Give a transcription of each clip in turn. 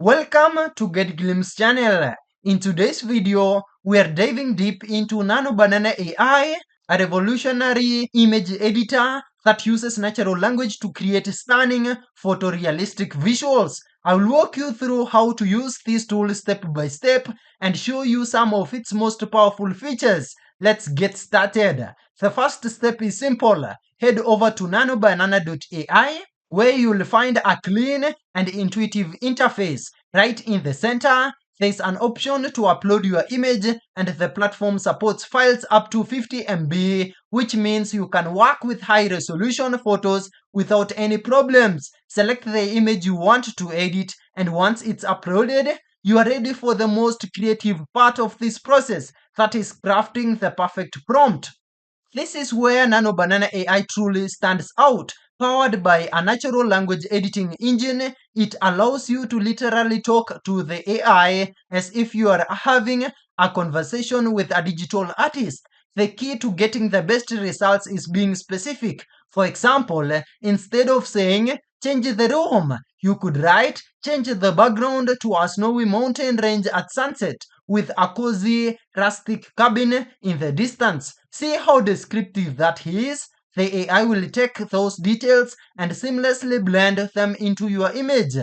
Welcome to Get Glimpse channel. In today's video, we are diving deep into Nano Banana AI, a revolutionary image editor that uses natural language to create stunning photorealistic visuals. I will walk you through how to use this tool step by step and show you some of its most powerful features. Let's get started. The first step is simple. Head over to nanobanana.ai where you'll find a clean and intuitive interface. Right in the center, there's an option to upload your image, and the platform supports files up to 50 MB, which means you can work with high resolution photos without any problems. Select the image you want to edit, and once it's uploaded, you are ready for the most creative part of this process, that is crafting the perfect prompt. This is where Nano Banana AI truly stands out. Powered by a natural language editing engine, it allows you to literally talk to the AI as if you are having a conversation with a digital artist. The key to getting the best results is being specific. For example, instead of saying, change the room, you could write, change the background to a snowy mountain range at sunset with a cozy, rustic cabin in the distance. See how descriptive that is? The AI will take those details and seamlessly blend them into your image.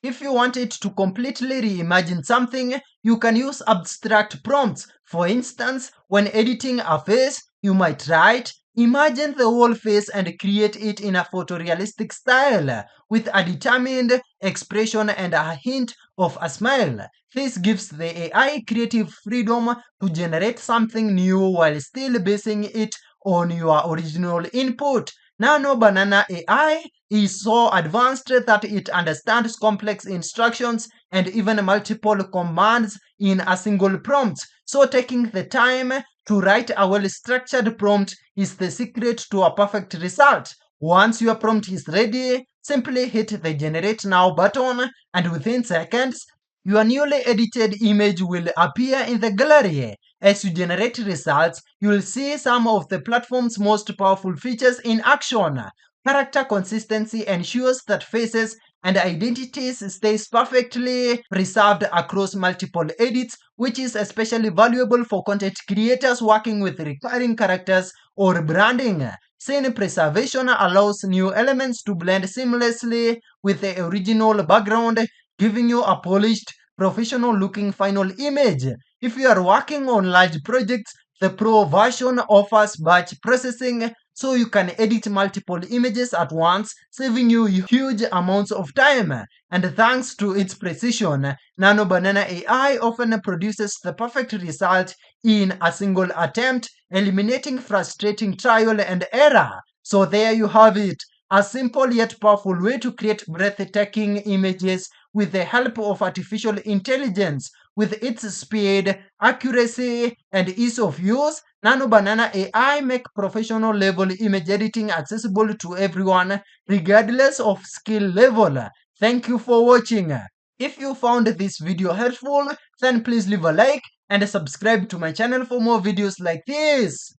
If you want it to completely reimagine something, you can use abstract prompts. For instance, when editing a face, you might write, imagine the whole face and create it in a photorealistic style with a determined expression and a hint of a smile. This gives the AI creative freedom to generate something new while still basing it on your original input. Nano Banana AI is so advanced that it understands complex instructions and even multiple commands in a single prompt. So taking the time to write a well-structured prompt is the secret to a perfect result. Once your prompt is ready, simply hit the Generate Now button, and within seconds, your newly edited image will appear in the gallery. As you generate results, you will see some of the platform's most powerful features in action. Character consistency ensures that faces and identities stays perfectly preserved across multiple edits, which is especially valuable for content creators working with recurring characters or branding. Scene preservation allows new elements to blend seamlessly with the original background, giving you a polished, professional-looking final image. If you are working on large projects, the Pro version offers batch processing, so you can edit multiple images at once, saving you huge amounts of time. And thanks to its precision, Nano Banana AI often produces the perfect result in a single attempt, eliminating frustrating trial and error. So there you have it, a simple yet powerful way to create breathtaking images with the help of artificial intelligence. With its speed, accuracy, and ease of use, Nano Banana AI make professional level image editing accessible to everyone, regardless of skill level. Thank you for watching. If you found this video helpful, then please leave a like and subscribe to my channel for more videos like this.